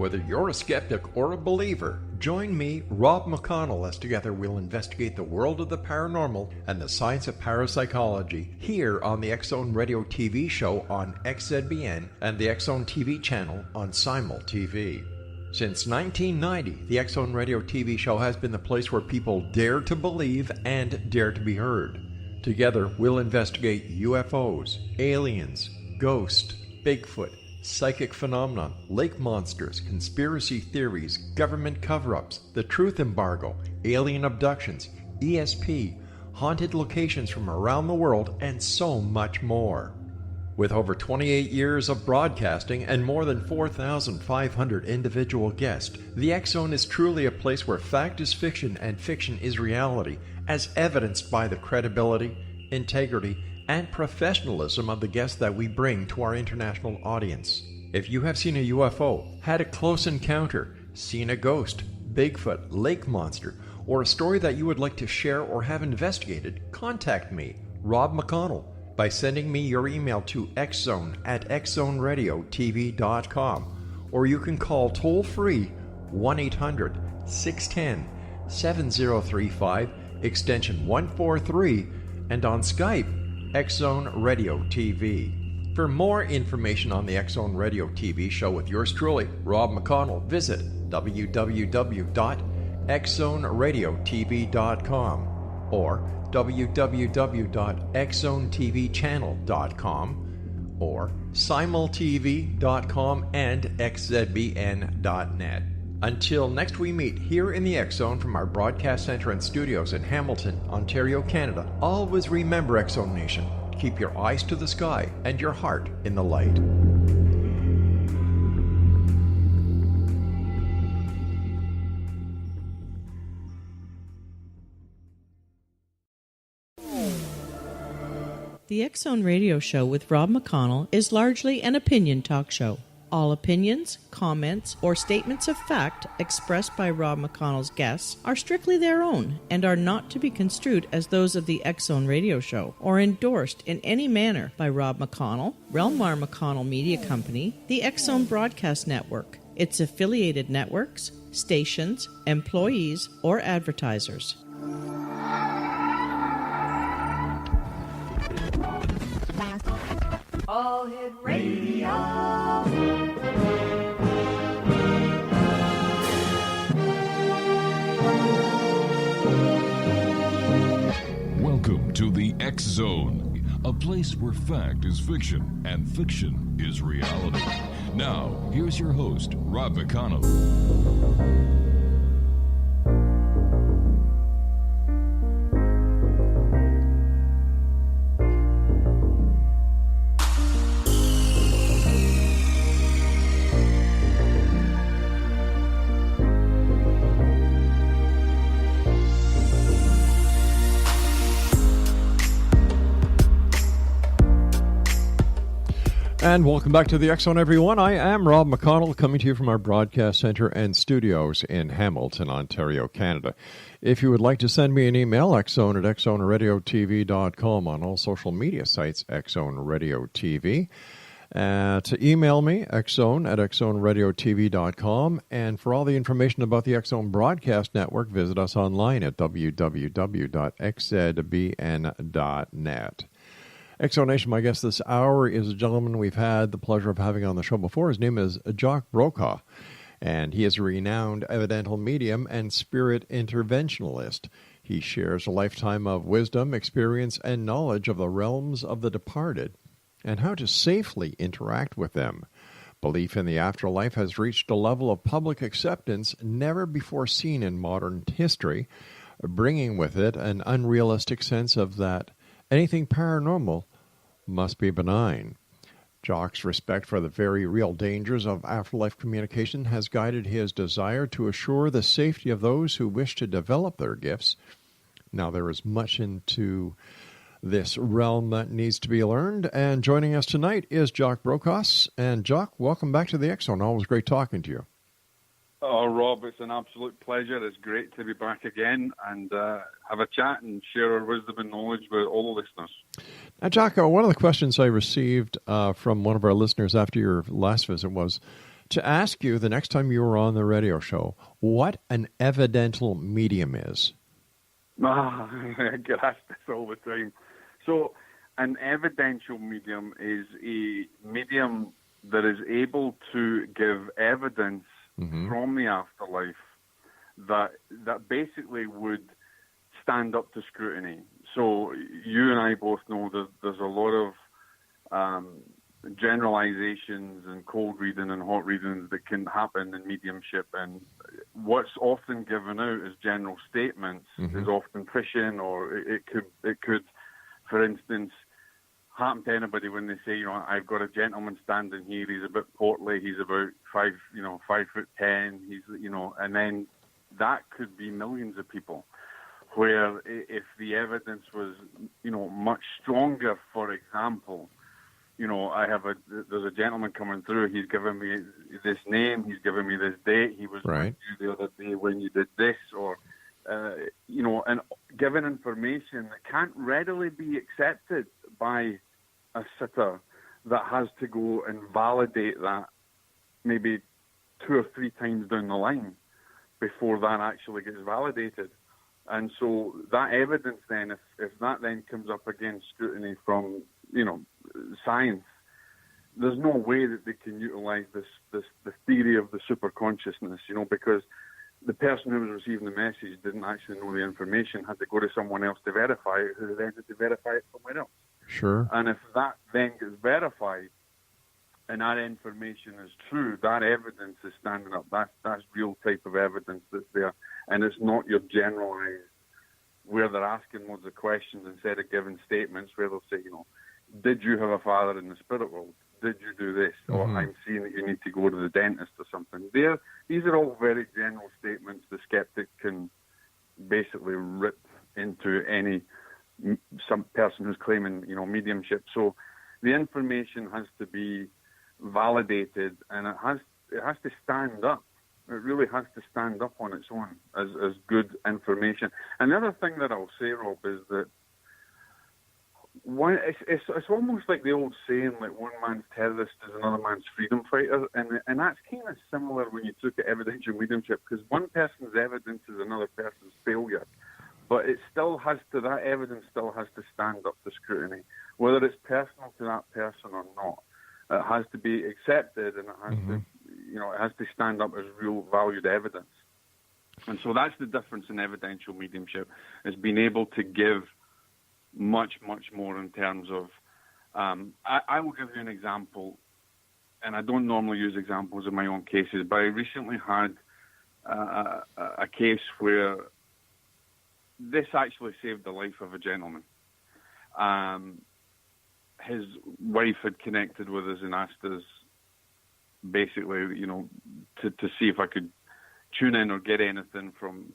Whether you're a skeptic or a believer, join me, Rob McConnell, as together we'll investigate the world of the paranormal and the science of parapsychology here on the X-Zone Radio TV show on XZBN and the X-Zone TV channel on Simul TV. Since 1990, the X-Zone Radio TV show has been the place where people dare to believe and dare to be heard. Together, we'll investigate UFOs, aliens, ghosts, Bigfoot, psychic phenomena, lake monsters, conspiracy theories, government cover-ups, the truth embargo, alien abductions, ESP, haunted locations from around the world, and so much more. With over 28 years of broadcasting and more than 4,500 individual guests, the X-Zone is truly a place where fact is fiction and fiction is reality, as evidenced by the credibility, integrity, and professionalism of the guests that we bring to our international audience. If you have seen a UFO, had a close encounter, seen a ghost, Bigfoot, lake monster, or a story that you would like to share or have investigated, contact me, Rob McConnell, by sending me your email to xzone@xzoneradiotv.com, or you can call toll-free 1-800-610-7035, extension 143, and on Skype, X-Zone Radio TV. For more information on the X-Zone Radio TV show with yours truly, Rob McConnell, visit www.xzoneradiotv.com or www.xzonetvchannel.com or simultv.com and xzbn.net. Until next we meet here in the X-Zone from our broadcast center and studios in Hamilton, Ontario, Canada, always remember, X-Zone Nation, keep your eyes to the sky and your heart in the light. The X-Zone Radio Show with Rob McConnell is largely an opinion talk show. All opinions, comments, or statements of fact expressed by Rob McConnell's guests are strictly their own and are not to be construed as those of the X-Zone Radio Show or endorsed in any manner by Rob McConnell, rel-mar McConnell Media Company, the X-Zone Broadcast Network, its affiliated networks, stations, employees, or advertisers. All Hit Radio. Welcome to the X-Zone, a place where fact is fiction and fiction is reality. Now, here's your host, Rob McConnell. And welcome back to the X-Zone, everyone. I am Rob McConnell, coming to you from our broadcast center and studios in Hamilton, Ontario, Canada. If you would like to send me an email, xzone@xzoneradiotv.com, on all social media sites, X-Zone Radio TV. To email me, xzone@xzoneradiotv.com. And for all the information about the X-Zone Broadcast Network, visit us online at www.xzbn.net. X-Zone Nation, my guest this hour is a gentleman we've had the pleasure of having on the show before. His name is Jock Brocas, and he is a renowned evidential medium and spirit interventionalist. He shares a lifetime of wisdom, experience, and knowledge of the realms of the departed and how to safely interact with them. Belief in the afterlife has reached a level of public acceptance never before seen in modern history, bringing with it an unrealistic sense of that anything paranormal must be benign. Jock's respect for the very real dangers of afterlife communication has guided his desire to assure the safety of those who wish to develop their gifts. Now, there is much into this realm that needs to be learned, and joining us tonight is Jock Brocas. And Jock, welcome back to the X-Zone. Always great talking to you. Oh, Rob, it's an absolute pleasure. It's great to be back again and have a chat and share our wisdom and knowledge with all the listeners. Now, Jock, one of the questions I received from one of our listeners after your last visit was, to ask you the next time you were on the radio show what an evidential medium is. I get asked this all the time. So an evidential medium is a medium that is able to give evidence from the afterlife that basically would stand up to scrutiny. So you and I both know that there's a lot of generalizations and cold reading and hot readings that can happen in mediumship, and what's often given out as general statements is often fishing, or it could, for instance, happen to anybody when they say, I've got a gentleman standing here, he's a bit portly, he's about 5'10", he's, and then that could be millions of people. Where if the evidence was, much stronger, for example, there's a gentleman coming through, he's given me this name, he's given me this date, he was with you the other day when you did this, or, and given information that can't readily be accepted by a sitter that has to go and validate that maybe 2 or 3 times down the line before that actually gets validated. And so that evidence then, if that then comes up against scrutiny from, science, there's no way that they can utilize the theory of the superconsciousness, because the person who was receiving the message didn't actually know the information, had to go to someone else to verify it, who then had to verify it somewhere else. Sure. And if that then gets verified and that information is true, that evidence is standing up. That's real type of evidence that's there. And it's not your generalized, where they're asking loads of questions instead of giving statements where they'll say, did you have a father in the spirit world? Did you do this? Or I'm seeing that you need to go to the dentist or something. These are all very general statements the skeptic can basically rip into some person who's claiming, mediumship. So the information has to be validated, and it has to stand up. It really has to stand up on its own as good information. And the other thing that I'll say, Rob, is that it's almost like the old saying, like one man's terrorist is another man's freedom fighter, and that's kind of similar when you look at evidential mediumship, because one person's evidence is another person's failure, but that evidence still has to stand up to scrutiny, whether it's personal to that person or not. It has to be accepted, and it has to, it has to stand up as real valued evidence. And so that's the difference in evidential mediumship, is being able to give much, much more in terms of, I will give you an example, and I don't normally use examples in my own cases, but I recently had a case where this actually saved the life of a gentleman. His wife had connected with us and asked us basically, to see if I could tune in or get anything from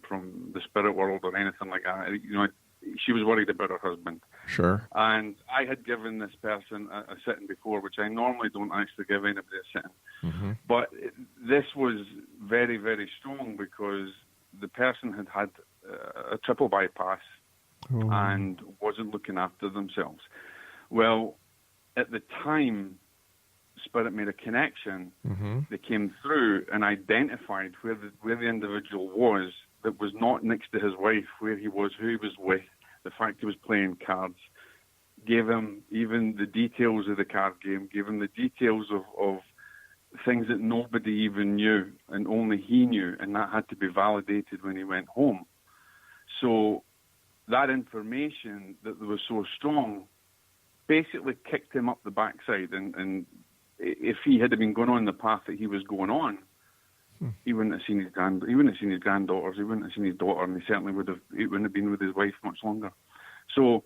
the spirit world or anything like that. She was worried about her husband. Sure. And I had given this person a sitting before, which I normally don't actually give anybody a sitting. But this was very, very strong because the person had a triple bypass and wasn't looking after themselves. Well, at the time, Spirit made a connection. They came through and identified where the individual was, that was not next to his wife, where he was, who he was with, the fact he was playing cards, gave him even the details of the card game, gave him the details of things that nobody even knew and only he knew, and that had to be validated when he went home. So that information that was so strong basically kicked him up the backside, and if he had been going on the path that he was going on, he wouldn't have seen his granddaughters, he wouldn't have seen his daughter, and he wouldn't have been with his wife much longer. So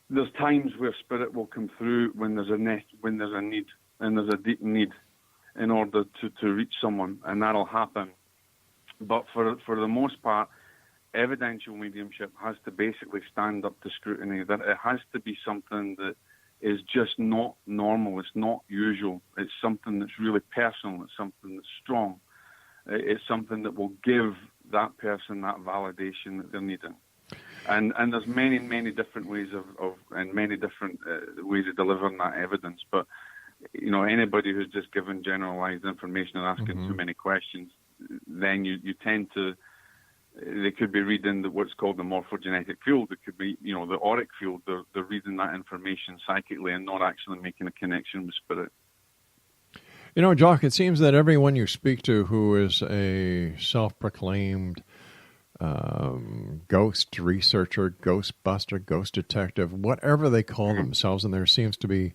there's times where spirit will come through when there's a need, and there's a deep need in order to reach someone, and that'll happen. But for the most part, evidential mediumship has to basically stand up to scrutiny, that it has to be something that is just not normal, it's not usual, it's something that's really personal, it's something that's strong, it's something that will give that person that validation that they're needing. And there's many, many different ways of and many different ways of delivering that evidence, but anybody who's just given generalized information and asking too many questions, then you tend to, they could be reading what's called the morphogenetic field. It could be, the auric field. They're reading that information psychically and not actually making a connection with spirit. Jock, it seems that everyone you speak to who is a self-proclaimed ghost researcher, ghost buster, ghost detective, whatever they call themselves, and there seems to be,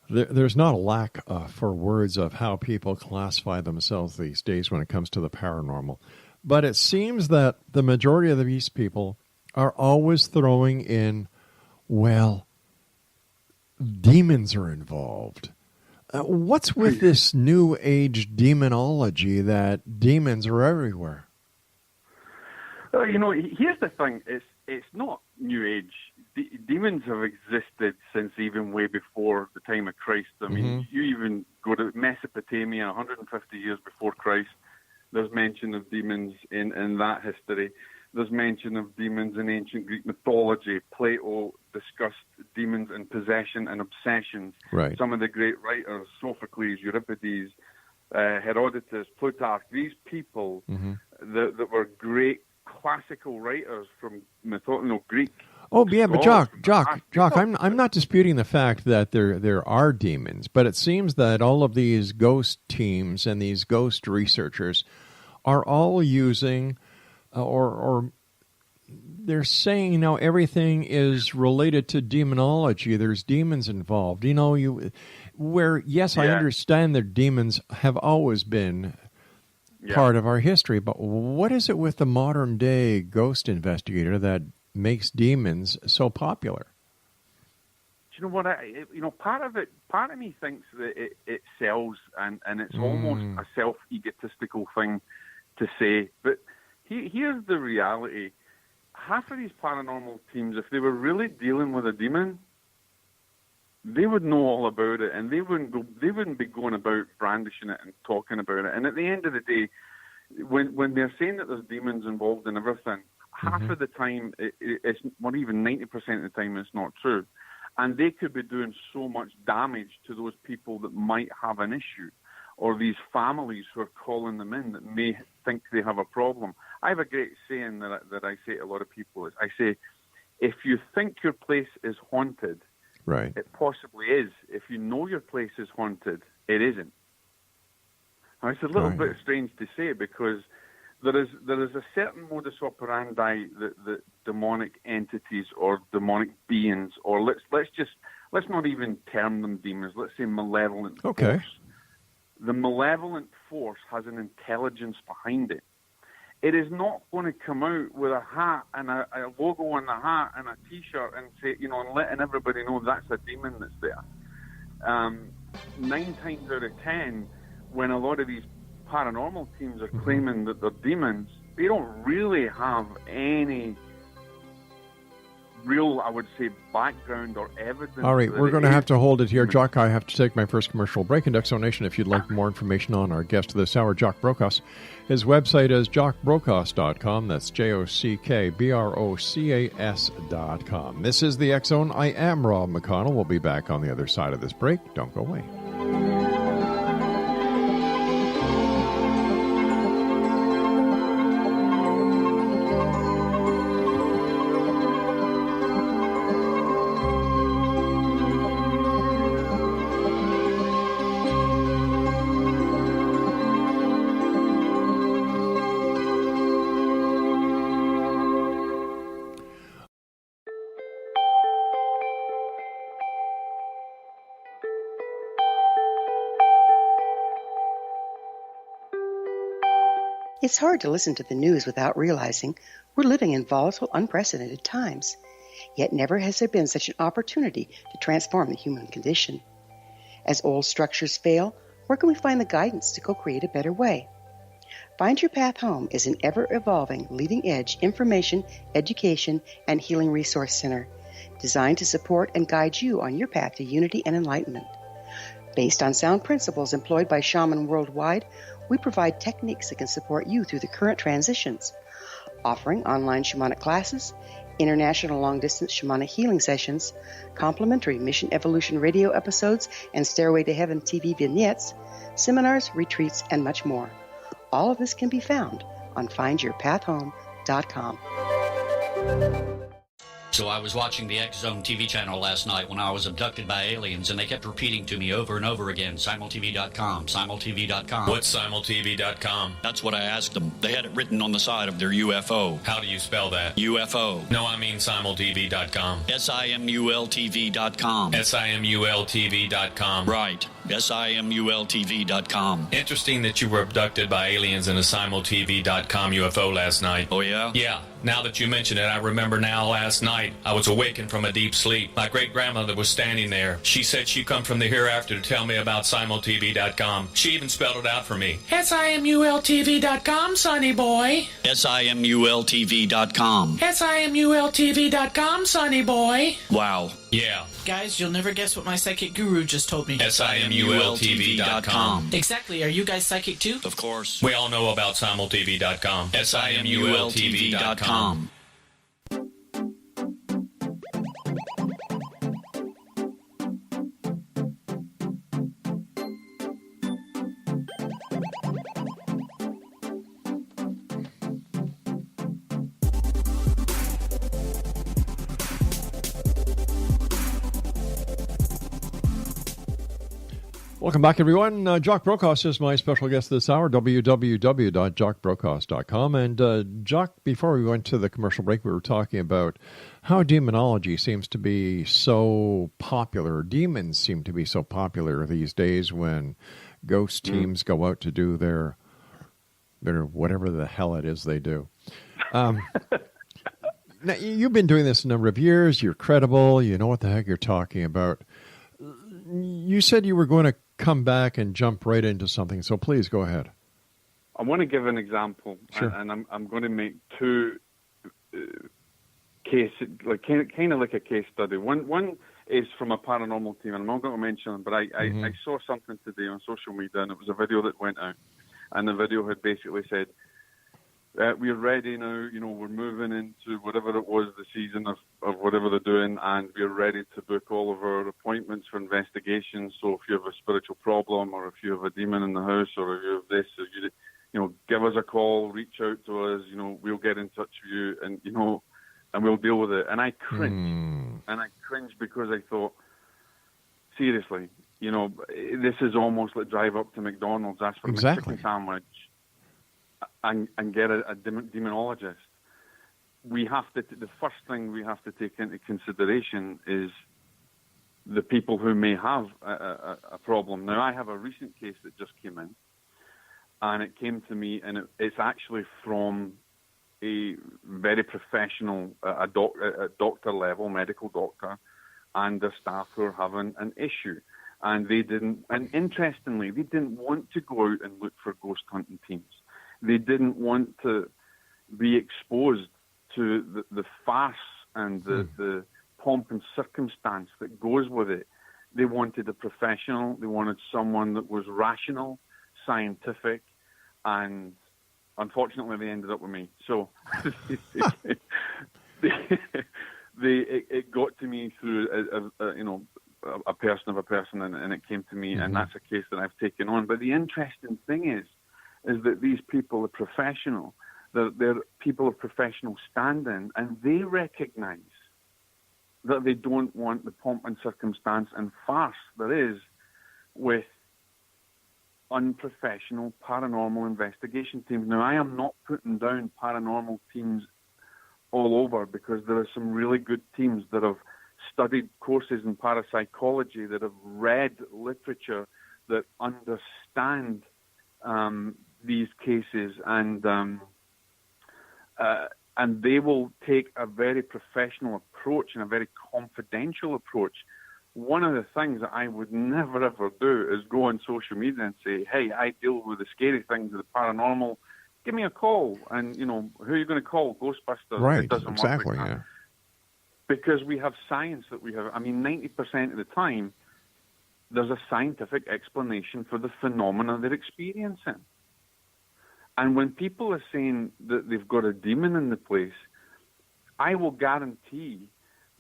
there's not a lack for words of how people classify themselves these days when it comes to the paranormal. But it seems that the majority of these people are always throwing in, well, demons are involved. What's with this new age demonology that demons are everywhere? Here's the thing. It's not new age. Demons have existed since even way before the time of Christ. I mean, you even go to Mesopotamia, 150 years before Christ, there's mention of demons in that history. There's mention of demons in ancient Greek mythology. Plato discussed demons and possession and obsessions. Right. Some of the great writers, Sophocles, Euripides, Herodotus, Plutarch, these people that were great classical writers from Greek. Oh, yeah, but Jock, I'm not disputing the fact that there are demons, but it seems that all of these ghost teams and these ghost researchers are all using, or they're saying now everything is related to demonology. There's demons involved. I understand that demons have always been part of our history, but what is it with the modern day ghost investigator that makes demons so popular? Do you know what? Part of me thinks that it sells, and it's almost a self-egotistical thing to say. But here's the reality: half of these paranormal teams, if they were really dealing with a demon, they would know all about it, and they wouldn't be going about brandishing it and talking about it. And at the end of the day, when they're saying that there's demons involved in everything, half of the time, it's not even 90% of the time, it's not true. And they could be doing so much damage to those people that might have an issue, or these families who are calling them in that may think they have a problem. I have a great saying that I say to a lot of people. I say, if you think your place is haunted, right, it possibly is. If you know your place is haunted, it isn't. Now, it's a little bit strange to say, because there is a certain modus operandi that demonic entities or demonic beings, or let's not even term them demons. Let's say malevolent force. The malevolent force has an intelligence behind it. It is not going to come out with a hat and a logo on the hat and a T-shirt and say, and letting everybody know that's a demon that's there. 9 times out of 10, when a lot of these paranormal teams are claiming that they're demons, they don't really have any real, I would say, background or evidence. All right, we're going to have to hold it here. Jock, I have to take my first commercial break. And Exo Nation, if you'd like more information on our guest this hour, Jock Brocas, his website is jockbrocas.com. That's JOCKBROCAS.com. This is the X Zone. I am Rob McConnell. We'll be back on the other side of this break. Don't go away. It's hard to listen to the news without realizing we're living in volatile, unprecedented times. Yet never has there been such an opportunity to transform the human condition. As old structures fail, where can we find the guidance to co-create a better way? Find Your Path Home is an ever-evolving, leading-edge information, education, and healing resource center designed to support and guide you on your path to unity and enlightenment. Based on sound principles employed by shaman worldwide, we provide techniques that can support you through the current transitions, offering online shamanic classes, international long-distance shamanic healing sessions, complimentary Mission Evolution radio episodes and Stairway to Heaven TV vignettes, seminars, retreats, and much more. All of this can be found on findyourpathhome.com. So I was watching the X Zone TV channel last night when I was abducted by aliens, and they kept repeating to me over and over again, simultv.com, simultv.com. What's simultv.com? That's what I asked them. They had it written on the side of their UFO. How do you spell that? UFO. No, I mean simultv.com. simultv.com. simultv.com. Right. simultv.com. Interesting that you were abducted by aliens in a simultv.com UFO last night. Oh, yeah? Yeah. Now that you mention it, I remember now last night I was awakened from a deep sleep. My great-grandmother was standing there. She said she'd come from the hereafter to tell me about simultv.com. She even spelled it out for me. simultv.com, sonny boy. simultv.com. simultv.com, sonny boy. Wow. Yeah. Guys, you'll never guess what my psychic guru just told me. simultv.com. Exactly. Are you guys psychic too? Of course. We all know about simultv.com. simultv.com. Welcome back, everyone. Jock Brocas is my special guest this hour, www.jockbrocas.com. And Jock, before we went to the commercial break, we were talking about how demonology seems to be so popular. Demons seem to be so popular these days when ghost teams go out to do their whatever the hell it is they do. Now, you've been doing this a number of years. You're credible. You know what the heck you're talking about. You said you were going to come back and jump right into something, so please go ahead. I want to give an example, sure. and I'm going to make two cases, like kind of like a case study. One is from a paranormal team, and I'm not going to mention them, but I saw something today on social media, and it was a video that went out, and the video had basically said, we're ready now, we're moving into whatever it was, the season of whatever they're doing, and we're ready to book all of our appointments for investigations. So if you have a spiritual problem, or if you have a demon in the house, or if you have this, or give us a call, reach out to us, we'll get in touch with you, and, and we'll deal with it. And I cringed because I thought, seriously, this is almost like drive up to McDonald's, ask for a chicken sandwich, and get a demonologist. We have to. The first thing we have to take into consideration is the people who may have a problem. Now, I have a recent case that just came in, and it came to me, and it's actually from a very professional, a doctor level, medical doctor, and their staff who are having an issue. And interestingly, they didn't want to go out and look for ghost hunting teams. They didn't want to be exposed to the farce and the pomp and circumstance that goes with it. They wanted a professional. They wanted someone that was rational, scientific, and unfortunately they ended up with me. So it got to me through a person of a person, and it came to me, and that's a case that I've taken on. But the interesting thing is that these people are professional. They're people of professional standing, and they recognize that they don't want the pomp and circumstance and farce there is with unprofessional paranormal investigation teams. Now, I am not putting down paranormal teams all over, because there are some really good teams that have studied courses in parapsychology, that have read literature, that understand these cases, and they will take a very professional approach and a very confidential approach. One of the things that I would never ever do is go on social media and say, hey, I deal with the scary things of the paranormal, give me a call. And, who are you going to call? Ghostbusters. Right, it doesn't exactly, work like yeah. Because we have science that we have. 90% of the time, there's a scientific explanation for the phenomena they're experiencing. And when people are saying that they've got a demon in the place, I will guarantee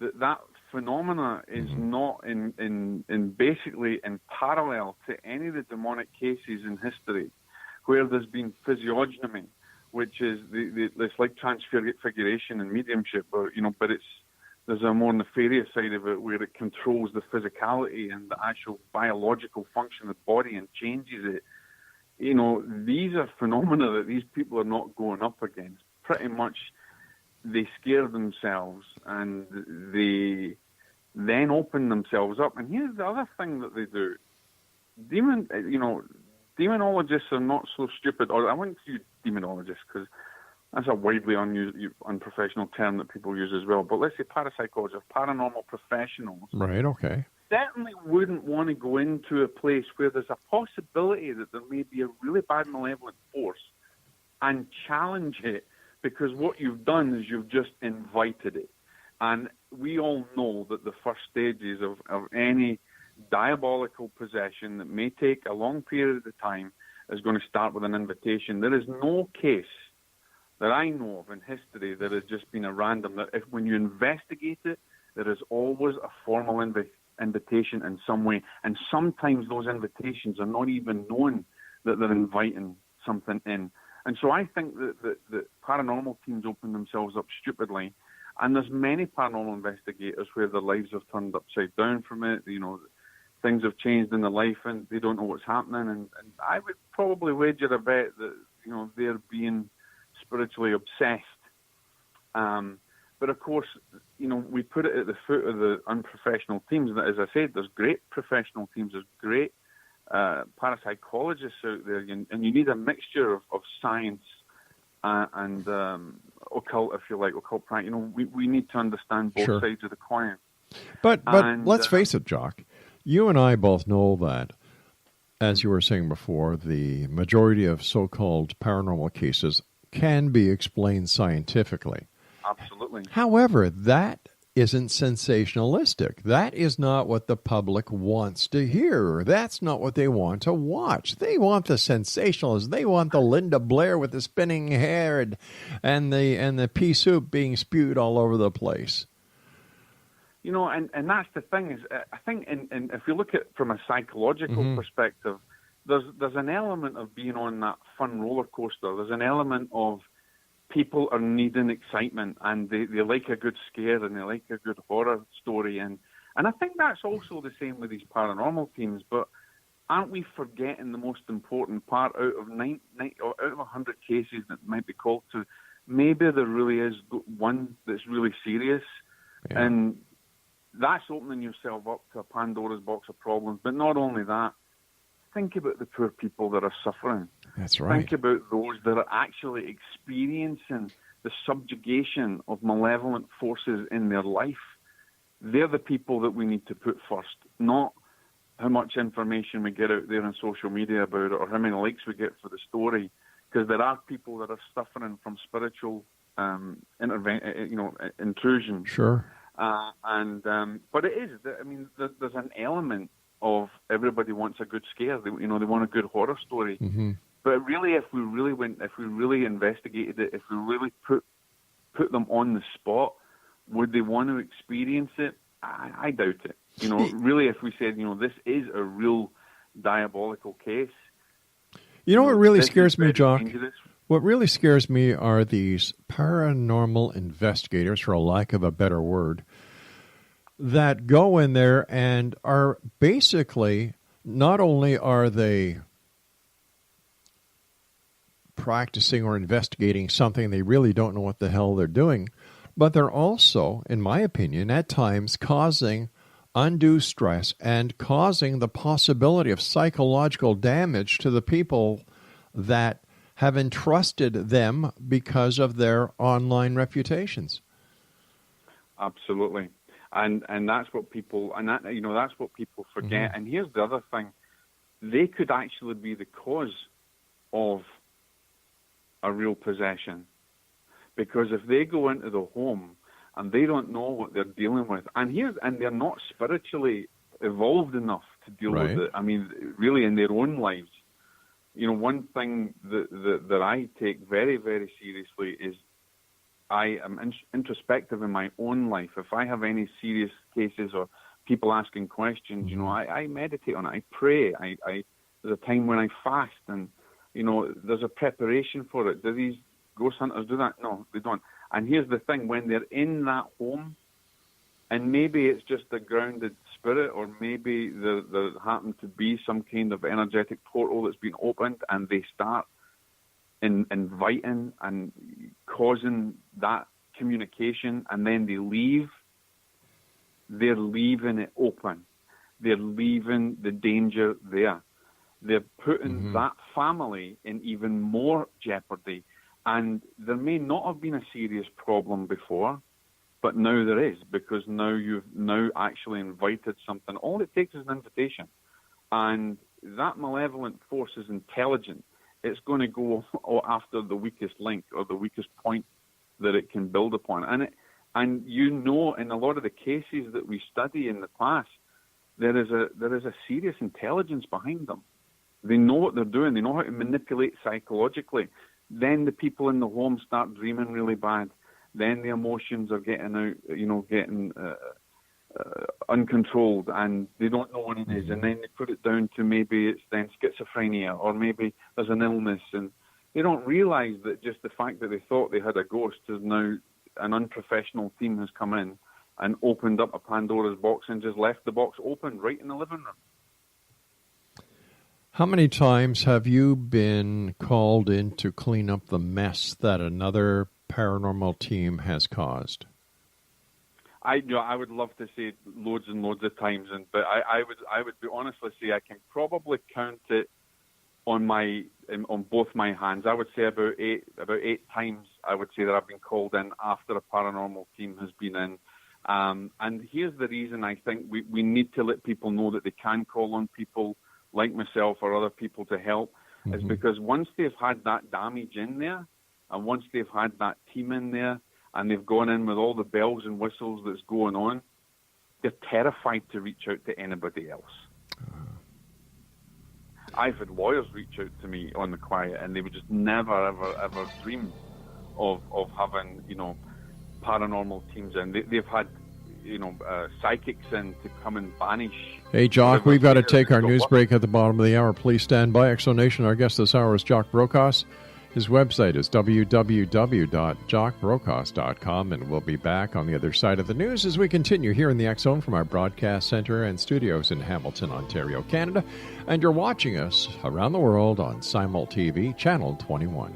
that phenomena is not in basically in parallel to any of the demonic cases in history where there's been physiognomy, which is it's like transfiguration and mediumship, or, but there's a more nefarious side of it where it controls the physicality and the actual biological function of the body and changes it. These are phenomena that these people are not going up against. Pretty much they scare themselves and they then open themselves up. And here's the other thing that they do. Demonologists are not so stupid, or I wouldn't use demonologists because that's a widely unprofessional term that people use as well. But let's say parapsychologists, paranormal professionals. Right, okay. Certainly wouldn't want to go into a place where there's a possibility that there may be a really bad malevolent force and challenge it, because what you've done is you've just invited it. And we all know that the first stages of any diabolical possession that may take a long period of time is going to start with an invitation. There is no case that I know of in history that has just been a random. That when you investigate it, there is always a formal invitation in some way. And sometimes those invitations are not even known that they're inviting something in. And so I think that paranormal teams open themselves up stupidly. And there's many paranormal investigators where their lives have turned upside down from it. Things have changed in their life and they don't know what's happening. And I would probably wager a bet that, they're being spiritually obsessed. But of course, we put it at the foot of the unprofessional teams. As I said, there's great professional teams. There's great parapsychologists out there. And you need a mixture of science and occult, if you like, occult practice. We need to understand both sides of the coin. But let's face it, Jock. You and I both know that, as you were saying before, the majority of so-called paranormal cases can be explained scientifically. Absolutely. However, that isn't sensationalistic. That is not what the public wants to hear. That's not what they want to watch. They want the sensationalism. They want the Linda Blair with the spinning hair and the pea soup being spewed all over the place. And that's the thing is, I think, and if you look at it from a psychological perspective, there's an element of being on that fun roller coaster. There's an element of people are needing excitement, and they like a good scare and they like a good horror story, and I think that's also the same with these paranormal teams. But aren't we forgetting the most important part? Out of 100 cases that might be called to, maybe there really is one that's really serious, and that's opening yourself up to a Pandora's box of problems. But not only that, think about the poor people that are suffering. That's right. Think about those that are actually experiencing the subjugation of malevolent forces in their life. They're the people that we need to put first, not how much information we get out there on social media about it or how many likes we get for the story, because there are people that are suffering from spiritual intrusion. Sure. But it is. There's an element of everybody wants a good scare. They want a good horror story. Mm-hmm. But really, if we really investigated it, if we really put them on the spot, would they want to experience it? I doubt it. Really, if we said, this is a real diabolical case. What really scares me, Jock? What really scares me are these paranormal investigators, for a lack of a better word, that go in there and are basically, not only are they practicing or investigating something they really don't know what the hell they're doing, but they're also, in my opinion, at times causing undue stress and causing the possibility of psychological damage to the people that have entrusted them because of their online reputations. Absolutely. And that's what people that's what people forget. And here's the other thing. They could actually be the cause of a real possession. Because if they go into the home and they don't know what they're dealing with, and they're not spiritually evolved enough to deal with it, really in their own lives. One thing that I take very, very seriously is I am introspective in my own life. If I have any serious cases or people asking questions, I meditate on it. I pray. There's a time when I fast, and there's a preparation for it. Do these ghost hunters do that? No, they don't. And here's the thing: when they're in that home, and maybe it's just a grounded spirit, or maybe there happened to be some kind of energetic portal that's been opened, and they start inviting and causing that communication, and then they leave. They're leaving it open. They're leaving the danger there. They're putting that family in even more jeopardy. And there may not have been a serious problem before, but now there is, because now you've actually invited something. All it takes is an invitation. And that malevolent force is intelligent. It's going to go after the weakest link or the weakest point that it can build upon. And in a lot of the cases that we study in the past, there is a serious intelligence behind them. They know what they're doing. They know how to manipulate psychologically. Then the people in the home start dreaming really bad. Then the emotions are getting out, getting uncontrolled, and they don't know what it is. And then they put it down to maybe it's then schizophrenia, or maybe there's an illness, and they don't realize that just the fact that they thought they had a ghost is now an unprofessional team has come in and opened up a Pandora's box and just left the box open right in the living room. How many times have you been called in to clean up the mess that another paranormal team has caused? I would love to say loads and loads of times, but I would be honestly say I can probably count it on both my hands. I would say about eight times. I would say that I've been called in after a paranormal team has been in. And here's the reason I think we need to let people know that they can call on people like myself or other people to help, is because once they've had that damage in there, and once they've had that team in there, and they've gone in with all the bells and whistles that's going on, they're terrified to reach out to anybody else. I've had lawyers reach out to me on the quiet, and they would just never, ever dream of having, paranormal teams in. They've had, psychics in to come and banish. Hey, Jock, we've got to take our news break at the bottom of the hour. Please stand by. Exonation, our guest this hour is Jock Brocas. His website is www.jockbrocas.com, and we'll be back on the other side of the news as we continue here in the X Zone from our broadcast center and studios in Hamilton, Ontario, Canada. And you're watching us around the world on Simul TV, Channel 21.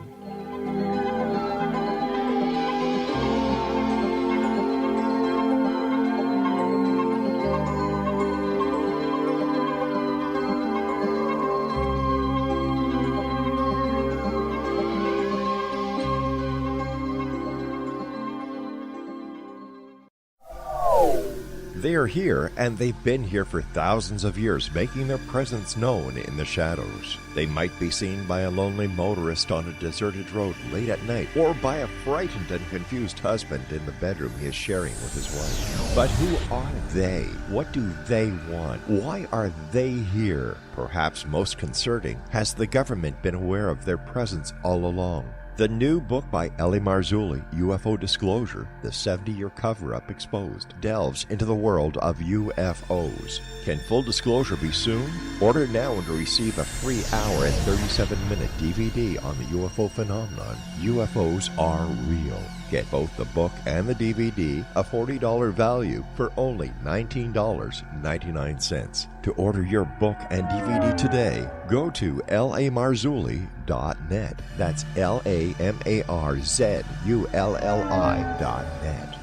They are here, and they've been here for thousands of years, making their presence known in the shadows. They might be seen by a lonely motorist on a deserted road late at night, or by a frightened and confused husband in the bedroom he is sharing with his wife. But who are they? What do they want? Why are they here? Perhaps most concerning, has the government been aware of their presence all along? The new book by Eli Marzulli, UFO Disclosure, the 70-year cover-up exposed, delves into the world of UFOs. Can full disclosure be soon? Order now and receive a free hour and 37-minute DVD on the UFO phenomenon. UFOs are real. Get both the book and the DVD, a $40 value, for only $19.99. To order your book and DVD today, go to lamarzulli.net. That's LAMARZULLI.net.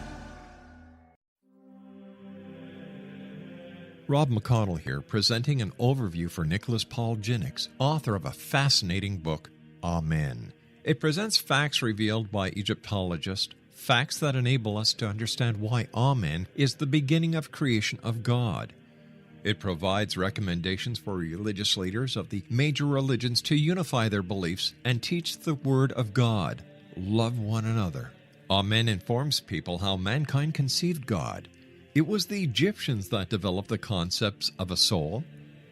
Rob McConnell here, presenting an overview for Nicholas Paul Jennings, author of a fascinating book, Amen. It presents facts revealed by Egyptologists, facts that enable us to understand why Amen is the beginning of creation of God. It provides recommendations for religious leaders of the major religions to unify their beliefs and teach the Word of God. Love one another. Amen informs people how mankind conceived God. It was the Egyptians that developed the concepts of a soul,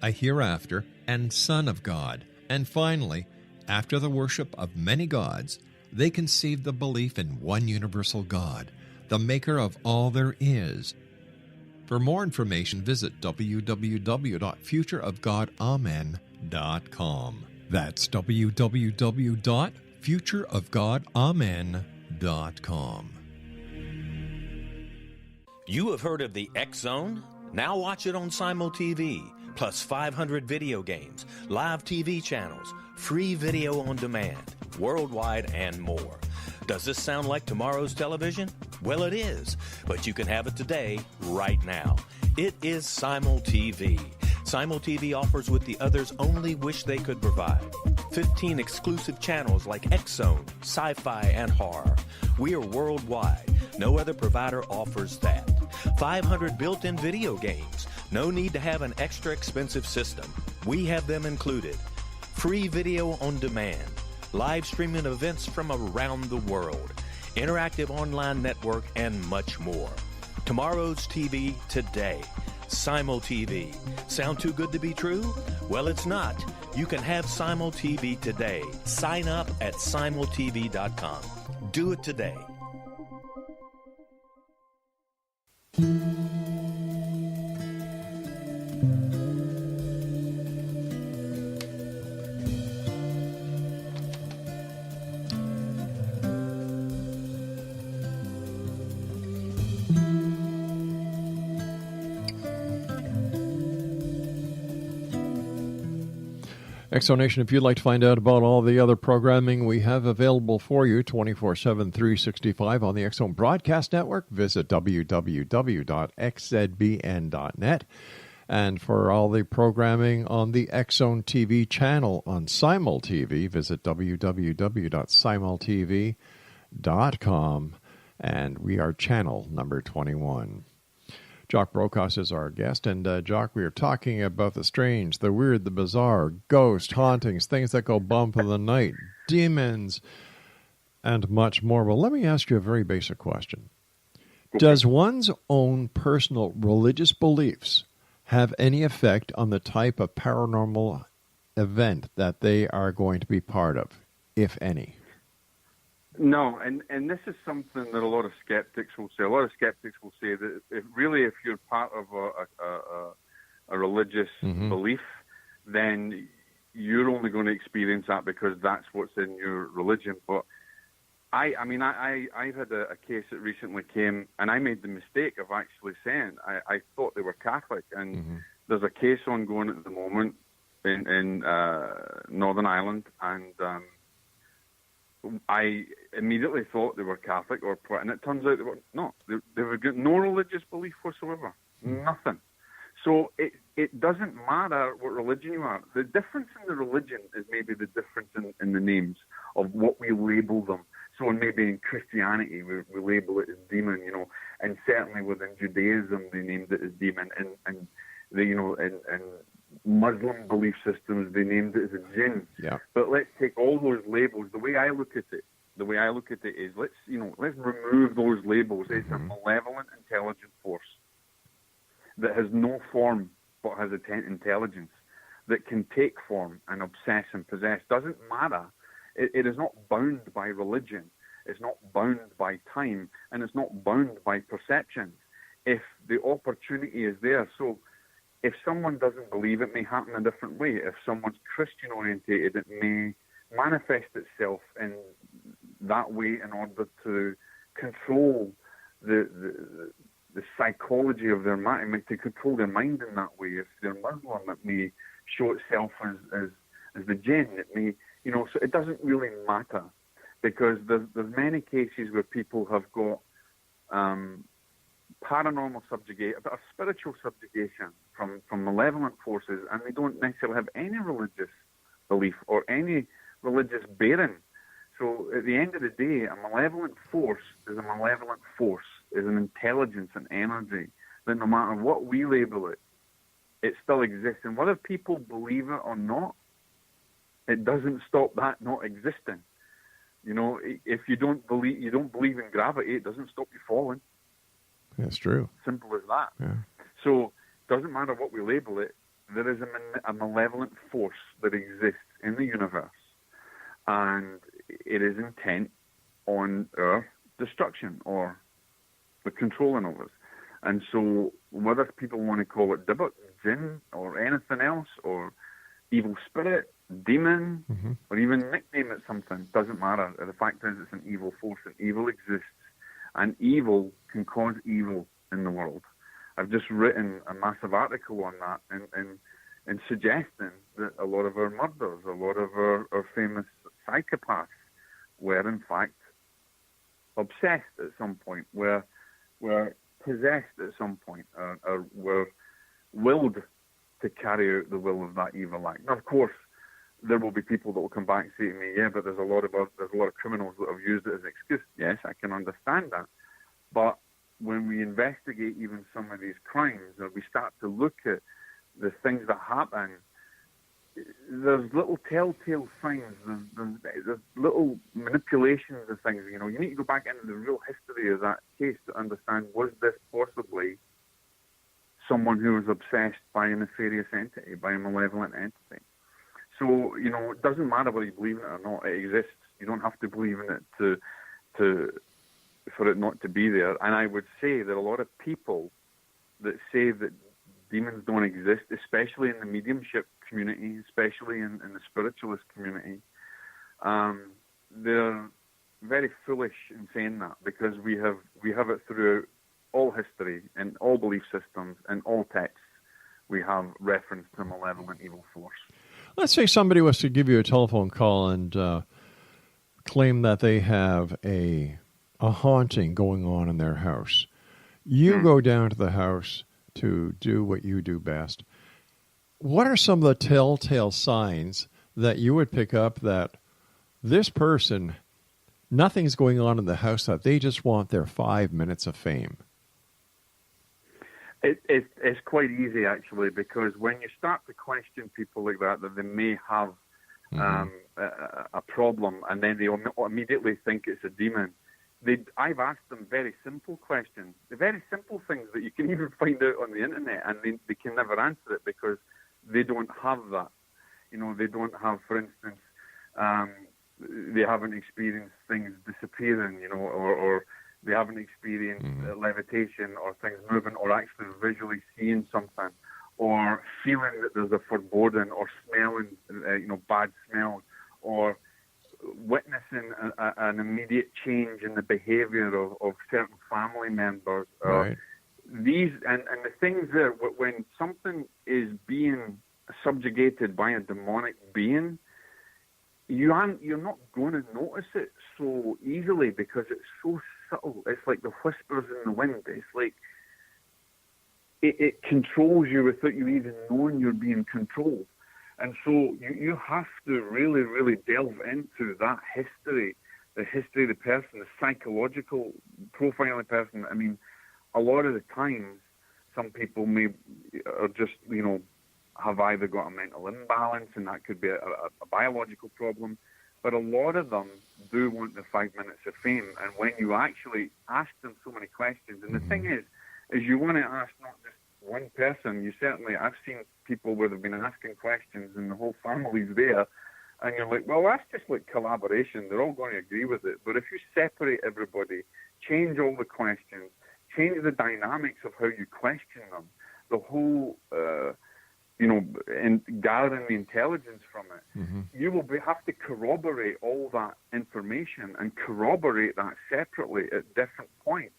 a hereafter, and Son of God. And finally, after the worship of many gods, They conceived the belief in one universal God, the maker of all there is. For more information, visit www.futureofgodamen.com. That's www.futureofgodamen.com. You have heard of the X Zone? Now watch it on Simul TV, plus 500 video games, live TV channels, free video on demand, worldwide, and more. Does this sound like tomorrow's television? Well, it is, but you can have it today, right now. It is Simul TV. Simul TV offers what the others only wish they could provide. 15 exclusive channels like X Zone, sci-fi, and horror. We are worldwide. No other provider offers that. 500 built-in video games. No need to have an extra expensive system. We have them included. Free video on demand. Live streaming events from around the world. Interactive online network, and much more. Tomorrow's TV today. Simul TV. Sound too good to be true? Well, it's not. You can have Simul TV today. Sign up at simultv.com. Do it today. Exonation, if you'd like to find out about all the other programming we have available for you 24/7, 365 on the X-Zone Broadcast Network, visit www.xzbn.net. And for all the programming on the X-Zone TV channel on Simul TV, visit www.simultv.com. And we are channel number 21. Jock Brocas is our guest, and Jock, we are talking about the strange, the weird, the bizarre, ghost, hauntings, things that go bump in the night, demons, and much more. Well, let me ask you a very basic question. Okay. Does one's own personal religious beliefs have any effect on the type of paranormal event that they are going to be part of, if any? No, and this is something that a lot of skeptics will say. A lot of skeptics will say that if you're part of a religious belief, then you're only going to experience that because that's what's in your religion. But I've had a case that recently came, and I made the mistake of actually saying I thought they were Catholic, and there's a case ongoing at the moment in Northern Ireland, and I immediately thought they were Catholic, and it turns out they were not. They were no religious belief whatsoever, nothing. So it doesn't matter what religion you are. The difference in the religion is maybe the difference in the names of what we label them. So maybe in Christianity we label it as demon, and certainly within Judaism they named it as demon, and they, and Muslim belief systems they named it as a jinn. Yeah. But let's take all those labels. The way I look at it is let's remove those labels. It's a malevolent, intelligent force that has no form but has intelligence, that can take form and obsess and possess. Doesn't matter. It is not bound by religion. It's not bound by time, and it's not bound by perceptions. If the opportunity is there, so if someone doesn't believe, it may happen a different way. If someone's Christian orientated, it may manifest itself in that way in order to control the psychology of their mind, to control their mind in that way. If they're Muslim, it may show itself as the jinn. It may, so it doesn't really matter, because there's many cases where people have got paranormal subjugation, a bit of spiritual subjugation from malevolent forces, and they don't necessarily have any religious belief or any religious bearing. So at the end of the day, a malevolent force is a malevolent force, is an intelligence and energy that no matter what we label it, it still exists. And whether people believe it or not, it doesn't stop that not existing. If you don't believe in gravity, it doesn't stop you falling. That's true. Simple as that. Yeah. So it doesn't matter what we label it, there is a malevolent force that exists in the universe, and it is intent on our destruction or the controlling of us. And so whether people want to call it Dibbot, Jinn, or anything else, or evil spirit, demon, or even nickname it something, doesn't matter. The fact is it's an evil force, and evil exists. And evil can cause evil in the world. I've just written a massive article on that and suggesting that a lot of our murders, a lot of our famous psychopaths were in fact obsessed at some point, were possessed at some point, or were willed to carry out the will of that evil act. Now, of course, there will be people that will come back and say to me, yeah, but there's a lot of criminals that have used it as an excuse. Yes, I can understand that. But when we investigate even some of these crimes, or we start to look at the things that happen, there's little telltale signs, there's little manipulations of things. You know, you need to go back into the real history of that case to understand, was this possibly someone who was obsessed by a nefarious entity, by a malevolent entity? So, you know, it doesn't matter whether you believe in it or not. It exists. You don't have to believe in it for it not to be there. And I would say that a lot of people that say that demons don't exist, especially in the mediumship community, especially in the spiritualist community, they're very foolish in saying that, because we have it throughout all history and all belief systems and all texts. We have reference to malevolent evil force. Let's say somebody was to give you a telephone call and claim that they have a haunting going on in their house. You go down to the house to do what you do best. What are some of the telltale signs that you would pick up that this person, nothing's going on in the house, that they just want their 5 minutes of fame? It's quite easy, actually, because when you start to question people like that they may have a problem, and then they immediately think it's a demon, I've asked them very simple questions, the very simple things that you can even find out on the internet, and they can never answer it because they don't have that. You know, they don't have, for instance, they haven't experienced things disappearing, you know, or they haven't experienced levitation or things moving, or actually visually seeing something, or feeling that there's a foreboding, or smelling, bad smells, or witnessing an immediate change in the behavior of certain family members. Right. These and the things there, when something is being subjugated by a demonic being, you're not going to notice it so easily because it's so subtle. It's like the whispers in the wind. It's like it controls you without you even knowing you're being controlled. And so you have to really, really delve into that history, the history of the person, the psychological profile of the person. I mean, a lot of the times, some people are just, have either got a mental imbalance, and that could be a biological problem, but a lot of them do want the 5 minutes of fame. And when you actually ask them so many questions, and the thing is you want to ask not just one person. I've seen people where they've been asking questions and the whole family's there, and you're like, well, that's just like collaboration. They're all going to agree with it. But if you separate everybody, change all the questions, change the dynamics of how you question them, the whole, and gathering the intelligence from it, you will have to corroborate all that information and corroborate that separately at different points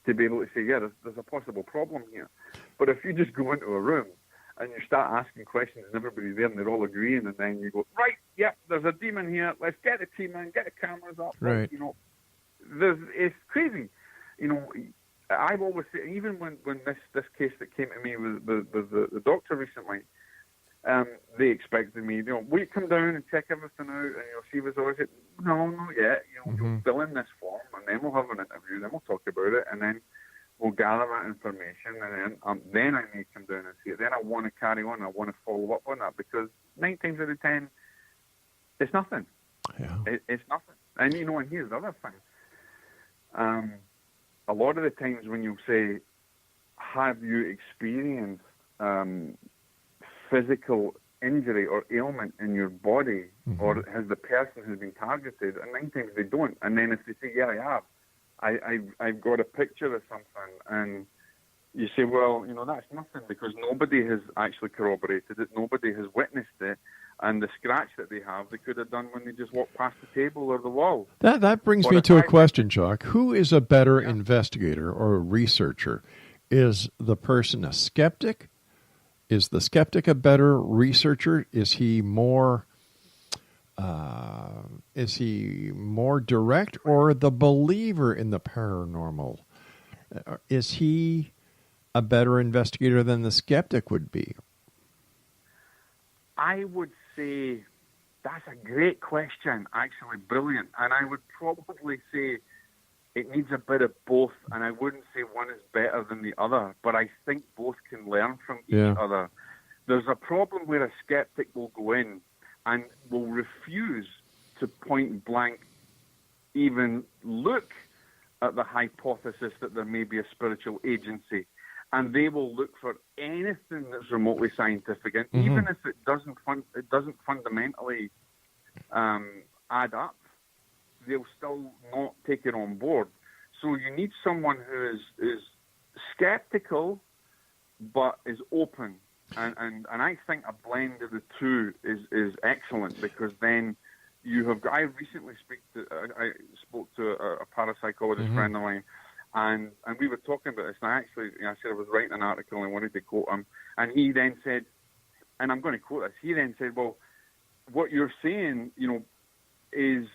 to be able to say, yeah, there's a possible problem here. But if you just go into a room and you start asking questions and everybody's there and they're all agreeing, and then you go, right, yep, there's a demon here, let's get the team in, get the cameras up. Right. It's crazy. I've always said, even when this case that came to me with the doctor recently, they expected me, will you come down and check everything out and see if it's all right? No, not yet. You'll fill in this form, and then we'll have an interview, then we'll talk about it, and then we'll gather that information, and then I may come down and see it. Then I want to carry on, I want to follow up on that, because 9 times out of 10, it's nothing. Yeah. It's nothing. And and here's the other thing. A lot of the times when you say, have you experienced physical injury or ailment in your body, or has the person who's been targeted? And 9 times they don't. And then if they say, yeah, I have, I've got a picture of something, and you say, well, that's nothing, because nobody has actually corroborated it, nobody has witnessed it, and the scratch that they have, they could have done when they just walked past the table or the wall. That brings me to a question, Jock. Who is a better investigator or a researcher? Is the person a skeptic? Is the skeptic a better researcher? Is he more direct, or the believer in the paranormal? Is he a better investigator than the skeptic would be? I would say that's a great question, actually brilliant. And I would probably say it needs a bit of both, and I wouldn't say one is better than the other, but I think both can learn from each other. There's a problem where a skeptic will go in and will refuse to point blank even look at the hypothesis that there may be a spiritual agency. And they will look for anything that's remotely scientific, and even if it doesn't fundamentally add up, they'll still not take it on board. So you need someone who is skeptical but is open, and I think a blend of the two is excellent, because then you have. I recently spoke to a parapsychologist friend of mine. And we were talking about this, and I said I was writing an article and I wanted to quote him, and he then said, and I'm going to quote this, he then said, well, what you're saying, is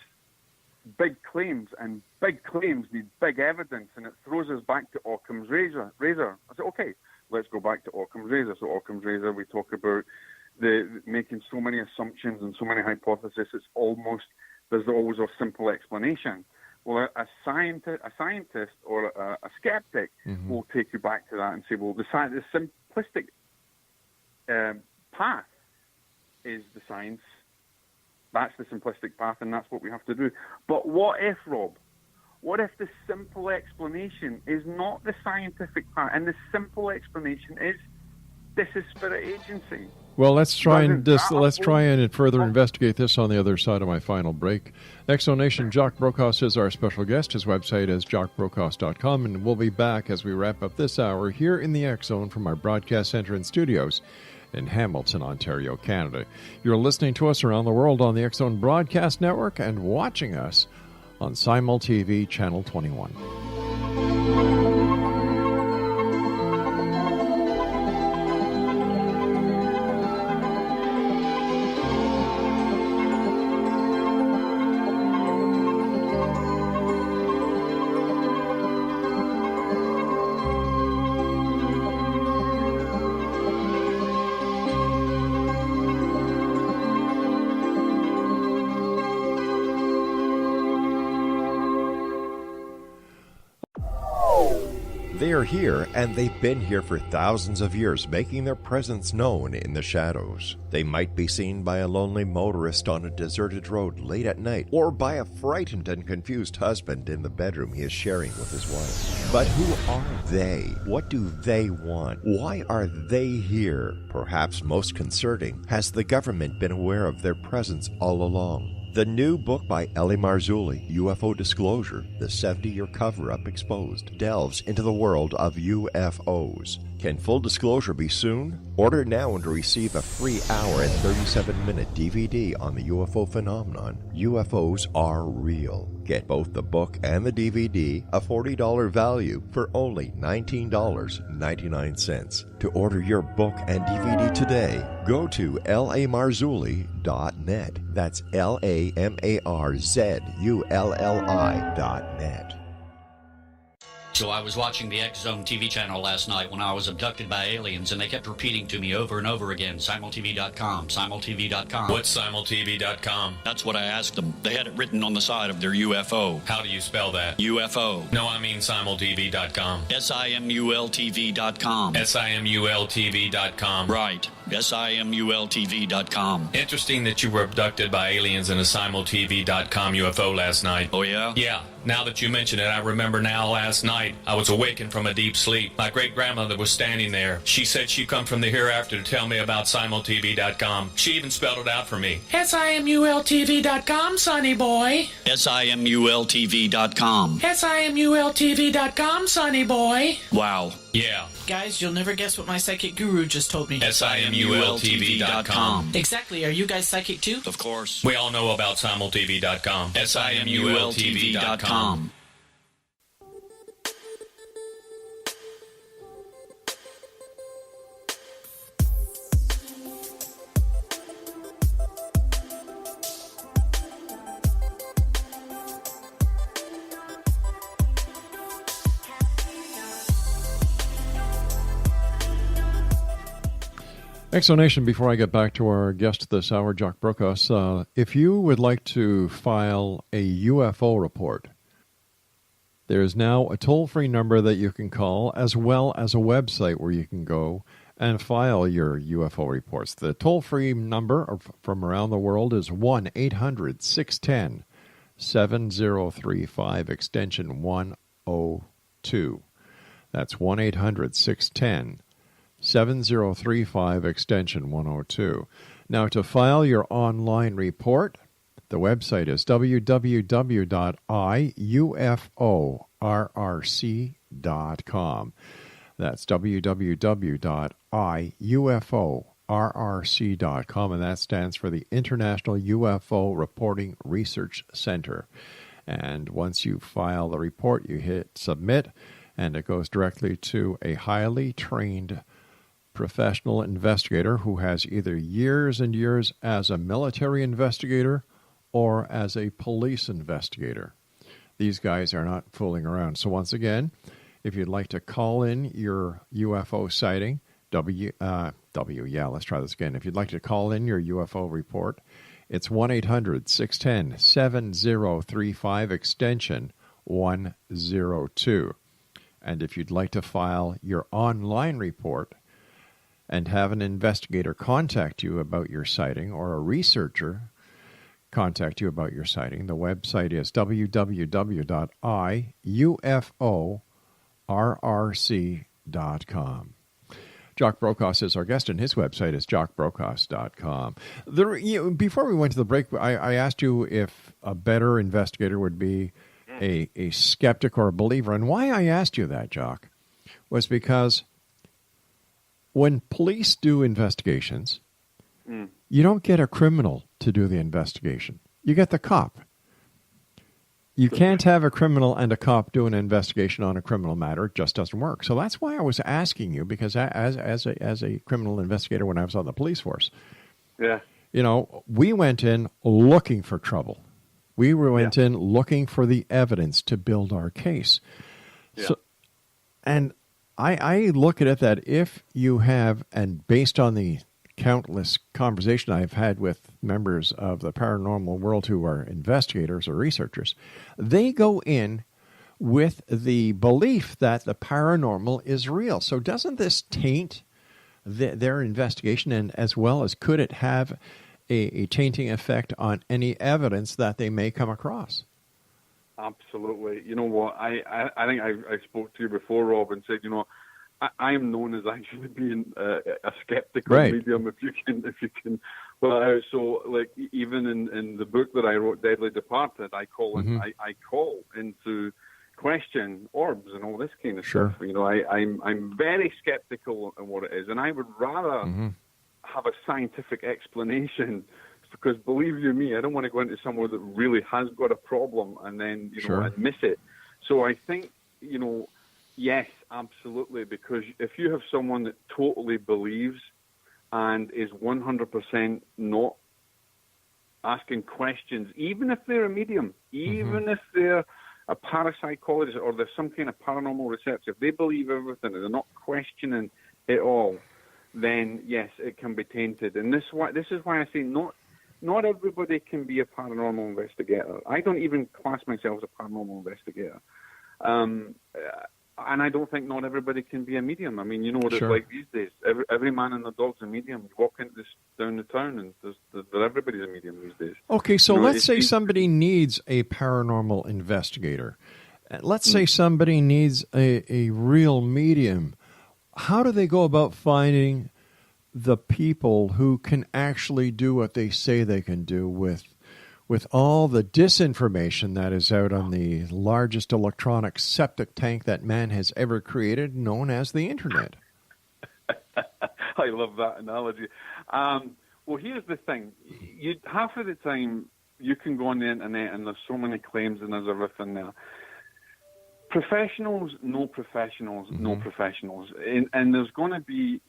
big claims, and big claims need big evidence, and it throws us back to Occam's razor. I said, okay, let's go back to Occam's razor. So Occam's razor, we talk about the making so many assumptions and so many hypotheses, there's always a simple explanation. Well, a scientist or a skeptic will take you back to that and say, well, the simplistic path is the science. That's the simplistic path, and that's what we have to do. But what if, Rob? What if the simple explanation is not the scientific path, and the simple explanation is this is spirit agency? Well, let's try and further investigate this on the other side of my final break. Exonation, Jock Brocas is our special guest. His website is jockbrocas.com, and we'll be back as we wrap up this hour here in the X Zone from our broadcast center and studios in Hamilton, Ontario, Canada. You're listening to us around the world on the X Zone Broadcast Network and watching us on Simul TV Channel 21. They are here, and they've been here for thousands of years, making their presence known in the shadows. They might be seen by a lonely motorist on a deserted road late at night, or by a frightened and confused husband in the bedroom he is sharing with his wife. But who are they? What do they want? Why are they here? Perhaps most concerning, has the government been aware of their presence all along? The new book by Eli Marzulli, UFO Disclosure, the 70-year cover-up exposed, delves into the world of UFOs. Can full disclosure be soon? Order now and receive a free hour and 37-minute DVD on the UFO phenomenon. UFOs are real. Get both the book and the DVD, a $40 value, for only $19.99. To order your book and DVD today, go to lamarzulli.net. That's LAMARZULLI.net. So I was watching the X Zone TV channel last night when I was abducted by aliens, and they kept repeating to me over and over again, simultv.com, simultv.com. What's simultv.com? That's what I asked them. They had it written on the side of their UFO. How do you spell that? UFO. No, I mean simultv.com. simultv.com. simultv.com. Right. SIMULTV.com. Interesting that you were abducted by aliens in a simultv.com UFO last night. Oh, yeah? Yeah. Now that you mention it, I remember now last night I was awakened from a deep sleep. My great-grandmother was standing there. She said she'd come from the hereafter to tell me about simultv.com. She even spelled it out for me. SIMULTV.com, sonny boy. SIMULTV.com. SIMULTV.com, sonny boy. Wow. Yeah. Guys, you'll never guess what my psychic guru just told me. SIMULTV.com. Exactly. Are you guys psychic too? Of course. We all know about simultv.com. SIMULTV.com. Exonation, before I get back to our guest this hour, Jock Brocas, if you would like to file a UFO report, there is now a toll-free number that you can call, as well as a website where you can go and file your UFO reports. The toll-free number from around the world is 1-800-610-7035, extension 102. That's 1-800-610-7035, extension 102. Now, to file your online report, the website is www.iuforrc.com. That's www.iuforrc.com, and that stands for the International UFO Reporting Research Center. And once you file the report, you hit submit, and it goes directly to a highly trained professional investigator who has either years and years as a military investigator or as a police investigator. These guys are not fooling around. So once again, if you'd like to call in your UFO sighting, let's try this again. If you'd like to call in your UFO report, it's 1-800-610-7035, extension 102. And if you'd like to file your online report and have an investigator contact you about your sighting, or a researcher contact you about your sighting, the website is www.iuforrc.com. Jock Brocas is our guest, and his website is jockbrocas.com. Before we went to the break, I asked you if a better investigator would be a skeptic or a believer. And why I asked you that, Jock, was because when police do investigations, you don't get a criminal to do the investigation. You get the cop. You can't have a criminal and a cop do an investigation on a criminal matter. It just doesn't work. So that's why I was asking you, because as a criminal investigator when I was on the police force, we went in looking for trouble. We went in looking for the evidence to build our case. Yeah. So, and I look at it that if you have, and based on the countless conversation I've had with members of the paranormal world who are investigators or researchers, they go in with the belief that the paranormal is real. So doesn't this taint their investigation, and as well as could it have a tainting effect on any evidence that they may come across? Absolutely. You know what? I think I spoke to you before, Rob, and said, I am known as actually being a skeptical medium, if you can. Well, so like even in the book that I wrote, Deadly Departed, I call into question orbs and all this kind of stuff. I'm very skeptical in what it is, and I would rather have a scientific explanation, because believe you me, I don't want to go into somewhere that really has got a problem and then and miss it. So I think yes, absolutely, because if you have someone that totally believes and is 100% not asking questions, even if they're a medium, even if they're a parapsychologist or there's some kind of paranormal researcher, if they believe everything and they're not questioning it all, then yes, it can be tainted. And this is why I say not everybody can be a paranormal investigator. I don't even class myself as a paranormal investigator. And I don't think not everybody can be a medium. I mean, you know what Sure. it's like these days. Every man and the dog's a medium. You walk down the town, and everybody's a medium these days. Okay, so You know, let's say somebody needs a paranormal investigator. Let's say Mm. somebody needs a real medium. How do they go about finding the people who can actually do what they say they can do with all the disinformation that is out on the largest electronic septic tank that man has ever created, known as the Internet? I love that analogy. Well, here's the thing. Half of the time, you can go on the Internet and there's so many claims and there's everything there. Professionals, no professionals, no professionals. And there's going to be...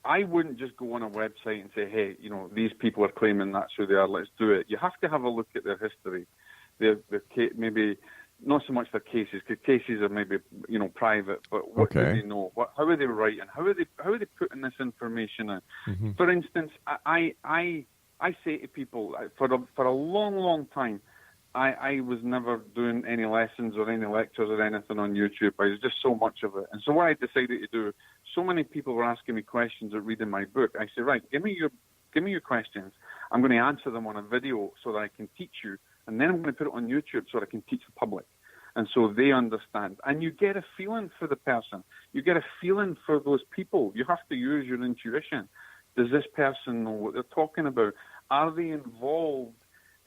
I wouldn't just go on a website and say, hey, you know, these people are claiming that's who they are, let's do it. You have to have a look at their history. Maybe not so much their cases, because cases are maybe, you know, private, but what do they know? How are they writing? How are they putting this information out? Mm-hmm. For instance, I say to people, for a long, long time, I was never doing any lessons or any lectures or anything on YouTube. I was just so much of it. And so what I decided to do, so many people were asking me questions or reading my book. I said, right, give me your questions. I'm going to answer them on a video so that I can teach you. And then I'm going to put it on YouTube so that I can teach the public. And so they understand. And you get a feeling for the person. You get a feeling for those people. You have to use your intuition. Does this person know what they're talking about? Are they involved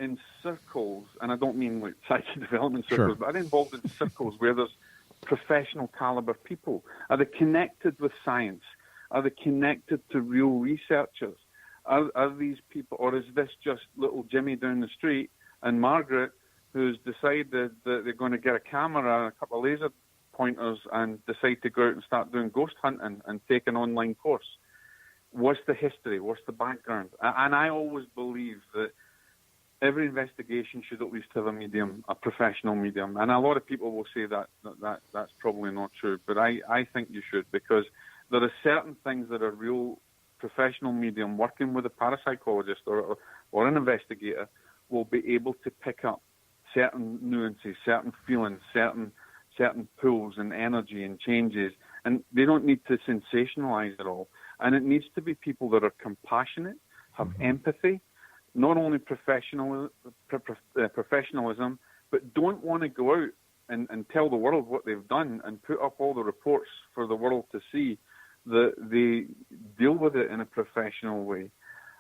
in circles, and I don't mean like psychic development circles, Sure. but are they involved in circles where there's professional caliber people? Are they connected with science? Are they connected to real researchers? Are these people, or is this just little Jimmy down the street and Margaret who's decided that they're going to get a camera and a couple of laser pointers and decide to go out and start doing ghost hunting and take an online course? What's the history? What's the background? And I always believe that every investigation should at least have a medium, a professional medium. And a lot of people will say that's probably not true, but I think you should, because there are certain things that a real professional medium working with a parapsychologist or an investigator will be able to pick up certain nuances, certain feelings, certain pulls and energy and changes. And they don't need to sensationalize it all. And it needs to be people that are compassionate, have empathy, not only professionalism, but don't want to go out and tell the world what they've done and put up all the reports for the world to see, that they deal with it in a professional way.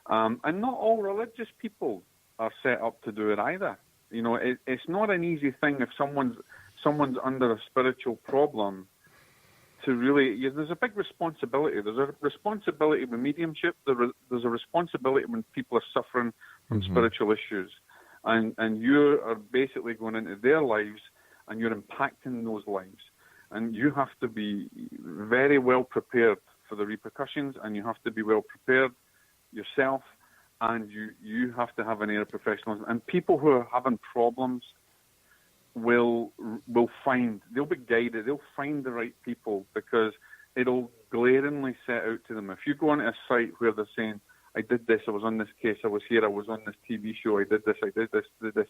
And not all religious people are set up to do it either. You know, it's not an easy thing if someone's under a spiritual problem to really, there's a big responsibility. There's a responsibility with mediumship. There's a responsibility when people are suffering from spiritual issues. And you are basically going into their lives and you're impacting those lives. And you have to be very well prepared for the repercussions, and you have to be well prepared yourself, and you have to have an air of professionalism. And people who are having problems they'll be guided, they'll find the right people, because it'll glaringly set out to them. If you go on a site where they're saying, I did this, I was on this case, I was here, I was on this TV show, I did this, did this,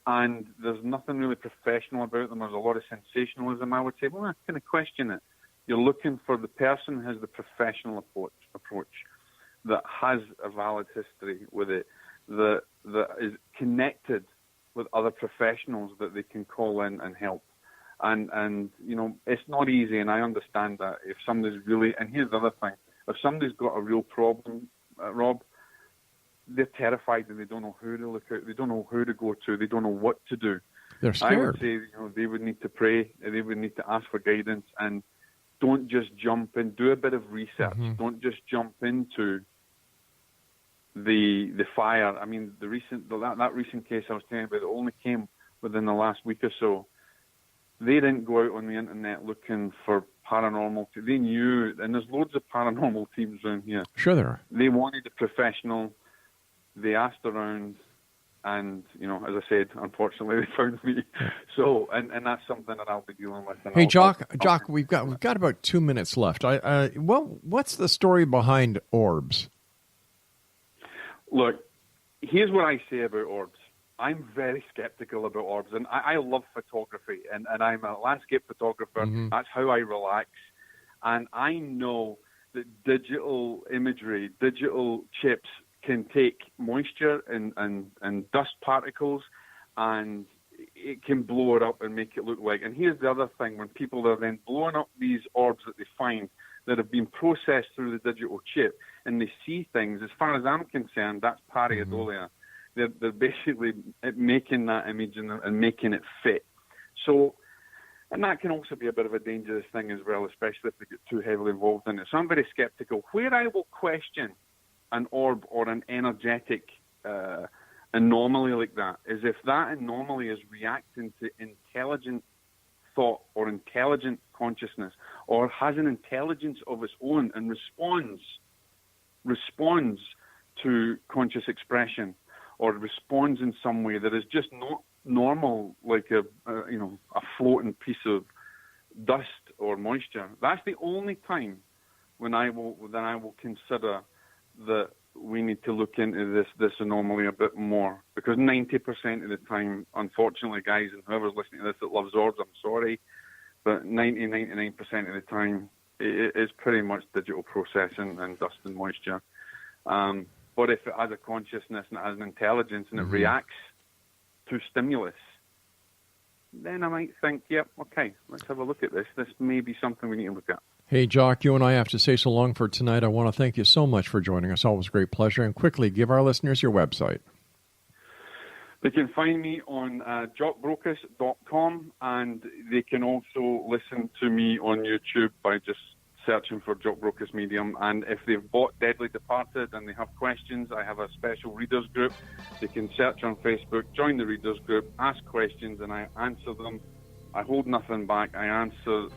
and there's nothing really professional about them, there's a lot of sensationalism, I would say, well, I kind of question it. You're looking for the person who has the professional approach, that has a valid history with it, that is connected with other professionals that they can call in and help. And you know, it's not easy, and I understand that. If somebody's really, and here's the other thing, if somebody's got a real problem, Rob, they're terrified and they don't know who to look at, they don't know who to go to, they don't know what to do. They're scared. I would say, you know, they would need to pray, they would need to ask for guidance, and don't just jump in, do a bit of research. Don't just jump into the fire. I mean, that recent case I was telling you about, it only came within the last week or so. They didn't go out on the internet looking for paranormal. They knew, and there's loads of paranormal teams around here. Sure there are. They wanted a professional. They asked around, and, you know, as I said, unfortunately, they found me. So, and that's something that I'll be dealing with. Hey, Jock, we've got about 2 minutes left. What's the story behind orbs? Look, here's what I say about orbs. I'm very skeptical about orbs, and I love photography, and I'm a landscape photographer. Mm-hmm. That's how I relax. And I know that digital imagery, digital chips can take moisture and dust particles, and it can blow it up and make it look like. And here's the other thing, when people are then blowing up these orbs that they find that have been processed through the digital chip, and they see things, as far as I'm concerned, that's pareidolia. They're basically making that image and making it fit. So, and that can also be a bit of a dangerous thing as well, especially if they get too heavily involved in it. So I'm very skeptical. Where I will question an orb or an energetic anomaly like that is if that anomaly is reacting to intelligent thought or intelligent consciousness, or has an intelligence of its own and responds to conscious expression, or responds in some way that is just not normal, like a floating piece of dust or moisture. That's the only time when I will consider that we need to look into this anomaly a bit more, because 90% of the time, unfortunately, guys, and whoever's listening to this that loves orbs, I'm sorry, but 99% of the time it is pretty much digital processing and dust and moisture. But if it has a consciousness and it has an intelligence and it reacts to stimulus, then I might think, yep, okay, let's have a look at this. This may be something we need to look at. Hey, Jock, you and I have to say so long for tonight. I want to thank you so much for joining us. Always a great pleasure. And quickly, give our listeners your website. They can find me on jockbrocas.com, and they can also listen to me on YouTube by just searching for Jock Brocas Medium. And if they've bought Deadly Departed and they have questions, I have a special readers group. They can search on Facebook, join the readers group, ask questions, and I answer them. I hold nothing back. I answer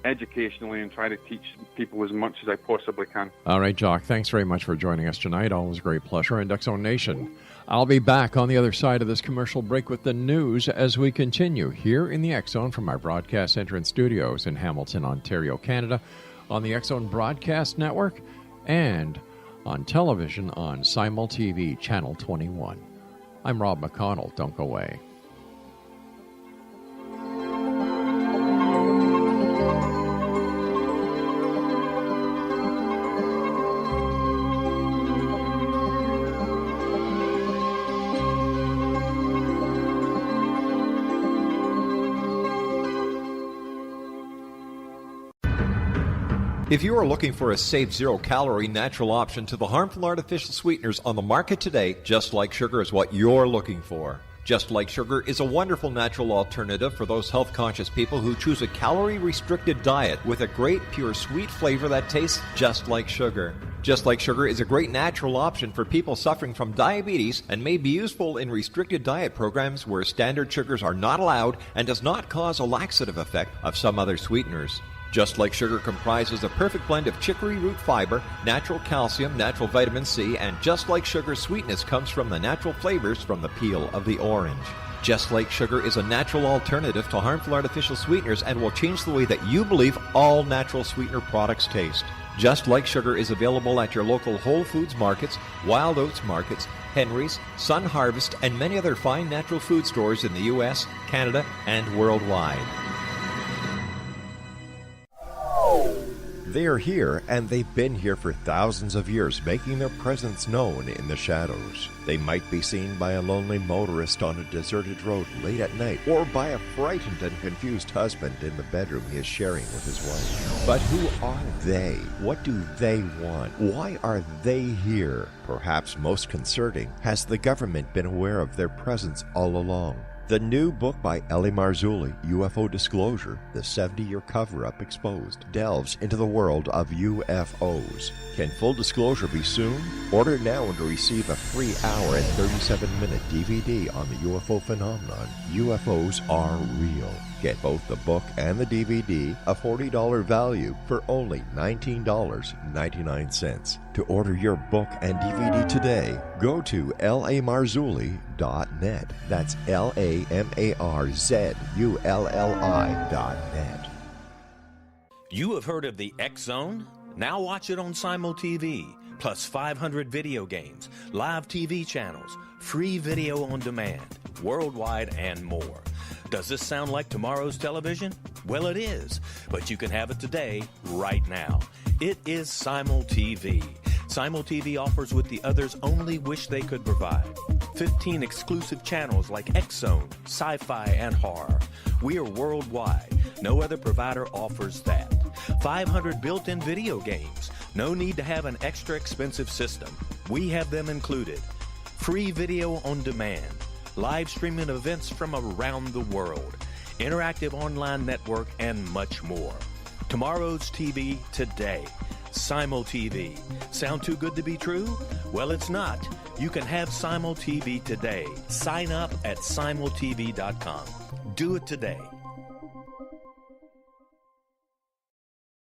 educationally and try to teach people as much as I possibly can. All right, Jock, thanks very much for joining us tonight. Always a great pleasure. And X-Zone Nation, I'll be back on the other side of this commercial break with the news as we continue here in the X-Zone from our broadcast center and studios in Hamilton, Ontario, Canada, on the X-Zone Broadcast Network and on television on Simul TV Channel 21. I'm Rob McConnell. Don't go away. If you are looking for a safe, zero-calorie natural option to the harmful artificial sweeteners on the market today, Just Like Sugar is what you're looking for. Just Like Sugar is a wonderful natural alternative for those health-conscious people who choose a calorie-restricted diet with a great, pure, sweet flavor that tastes just like sugar. Just Like Sugar is a great natural option for people suffering from diabetes and may be useful in restricted diet programs where standard sugars are not allowed and does not cause a laxative effect of some other sweeteners. Just Like Sugar comprises a perfect blend of chicory root fiber, natural calcium, natural vitamin C, and Just Like Sugar's sweetness comes from the natural flavors from the peel of the orange. Just Like Sugar is a natural alternative to harmful artificial sweeteners and will change the way that you believe all natural sweetener products taste. Just Like Sugar is available at your local Whole Foods markets, Wild Oats markets, Henry's, Sun Harvest, and many other fine natural food stores in the U.S., Canada, and worldwide. They are here, and they've been here for thousands of years, making their presence known in the shadows. They might be seen by a lonely motorist on a deserted road late at night, or by a frightened and confused husband in the bedroom he is sharing with his wife. But who are they? What do they want? Why are they here? Perhaps most concerning, has the government been aware of their presence all along? The new book by Ellie Marzulli, UFO Disclosure, the 70-year cover-up exposed, delves into the world of UFOs. Can full disclosure be soon? Order now and receive a free hour and 37-minute DVD on the UFO phenomenon. UFOs are real. Get both the book and the DVD, a $40 value, for only $19.99. To order your book and DVD today, go to lamarzulli.net. That's LAMARZULLI.net. You have heard of the X-Zone? Now watch it on Simul TV, plus 500 video games, live TV channels, free video on demand, worldwide, and more. Does this sound like tomorrow's television? Well, it is, but you can have it today, right now. It is Simul TV. Simul TV offers what the others only wish they could provide. 15 exclusive channels like X-Zone, Sci-Fi, and Horror. We are worldwide. No other provider offers that. 500 built-in video games. No need to have an extra expensive system. We have them included. Free video on demand. Live streaming events from around the world. Interactive online network, and much more. Tomorrow's TV today. Simul TV. Sound too good to be true? Well, it's not. You can have Simul TV today. Sign up at simultv.com. Do it today.